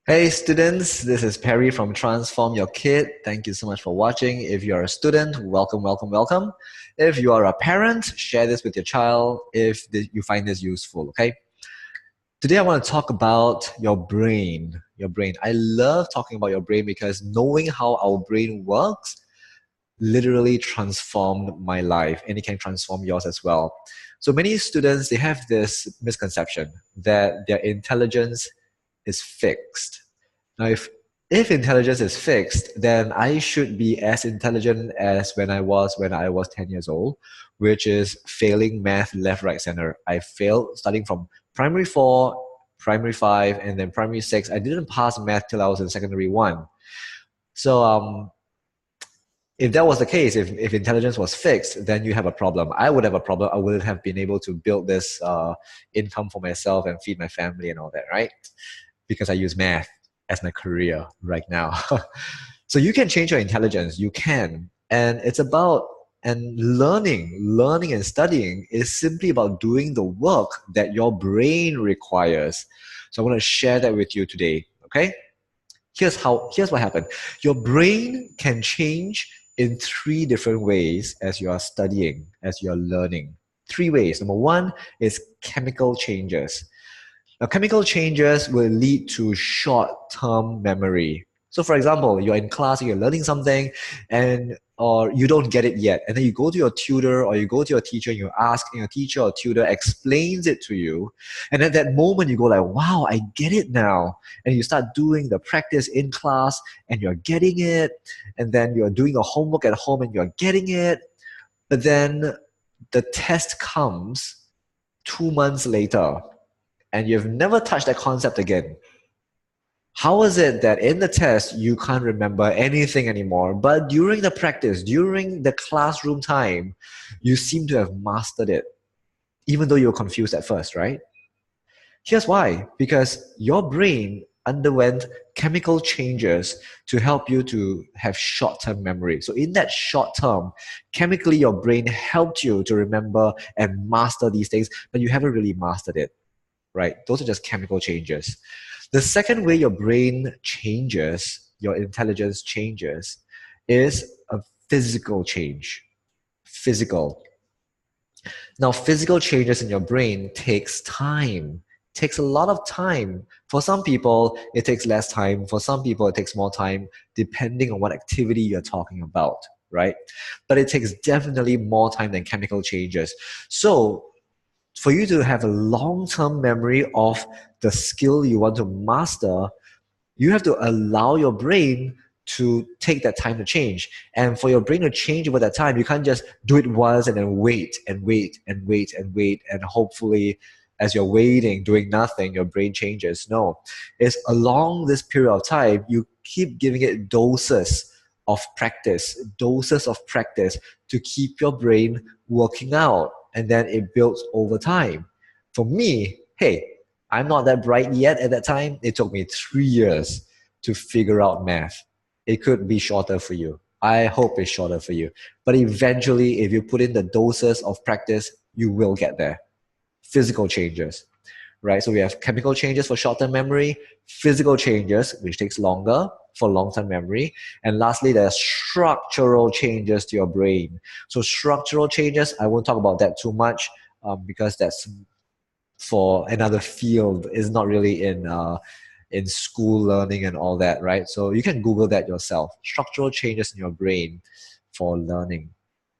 Hey students, this is Perry from Transform Your Kid. Thank you so much for watching. If you're a student, welcome, welcome, welcome. If you are a parent, share this with your child if you find this useful, okay? Today I want to talk about your brain. Your brain. I love talking about your brain because knowing how our brain works literally transformed my life and it can transform yours as well. So many students, they have this misconception that their intelligence is fixed. Now, if intelligence is fixed, then I should be as intelligent as when I was 10 years old, which is failing math left, right, center. I failed starting from primary four, primary five, and then primary six. I didn't pass math till I was in secondary one. So if that was the case, if intelligence was fixed, then you have a problem. I would have a problem. I wouldn't have been able to build this income for myself and feed my family and all that, right? Because I use math as my career right now. So you can change your intelligence. You can. And it's about and learning and studying is simply about doing the work that your brain requires. So I want to share that with you today. Okay? Here's what happened. Your brain can change in three different ways as you are studying, as you are learning. Three ways. Number one is chemical changes. Now, chemical changes will lead to short-term memory. So, for example, you're in class, you're learning something, and or you don't get it yet, and then you go to your tutor or you go to your teacher and you ask, and your teacher or tutor explains it to you, and at that moment you go like, "Wow, I get it now!" And you start doing the practice in class, and you're getting it, and then you're doing your homework at home and you're getting it, but then the test comes 2 months later and you've never touched that concept again. How is it that in the test you can't remember anything anymore, but during the practice, during the classroom time, you seem to have mastered it, even though you were confused at first, right? Here's why. Because your brain underwent chemical changes to help you to have short-term memory. So in that short term, chemically your brain helped you to remember and master these things, but you haven't really mastered it, right? Those are just chemical changes. The second way your brain changes, your intelligence changes, is a physical change. Physical. Now, physical changes in your brain takes time. Takes a lot of time. For some people, it takes less time. For some people, it takes more time, depending on what activity you're talking about, right? But it takes definitely more time than chemical changes. So for you to have a long-term memory of the skill you want to master, you have to allow your brain to take that time to change. And for your brain to change over that time, you can't just do it once and then wait and wait and wait and wait and hopefully as you're waiting, doing nothing, your brain changes. No, it's along this period of time, you keep giving it doses of practice to keep your brain working out, and then it builds over time. For me, hey, I'm not that bright yet at that time. It took me 3 years to figure out math. It could be shorter for you. I hope it's shorter for you. But eventually, if you put in the doses of practice, you will get there. Physical changes, right? So we have chemical changes for short-term memory, physical changes, which takes longer for long-term memory, and lastly, there's structural changes to your brain. So structural changes, I won't talk about that too much because that's for another field. Is not really in school learning and all that, right? So you can Google that yourself. Structural changes in your brain for learning.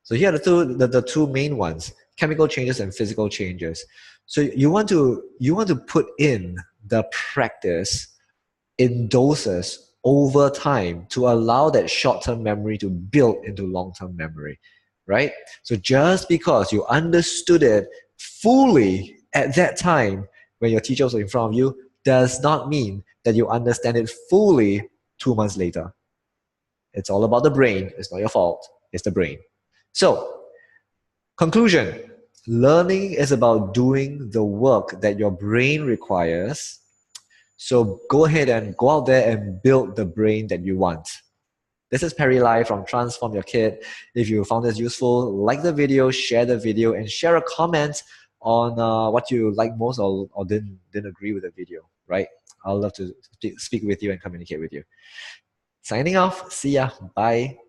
So here are the two main ones: chemical changes and physical changes. So you want to put in the practice in doses over time to allow that short-term memory to build into long-term memory, right? So just because you understood it fully at that time when your teacher was in front of you does not mean that you understand it fully 2 months later. It's all about the brain. It's not your fault. It's the brain. So, conclusion. Learning is about doing the work that your brain requires. So go ahead and go out there and build the brain that you want. This is Perry Lai from Transform Your Kid. If you found this useful, like the video, share the video, and share a comment on what you like most or didn't agree with the video, right? I'll love to speak with you and communicate with you. Signing off. See ya. Bye.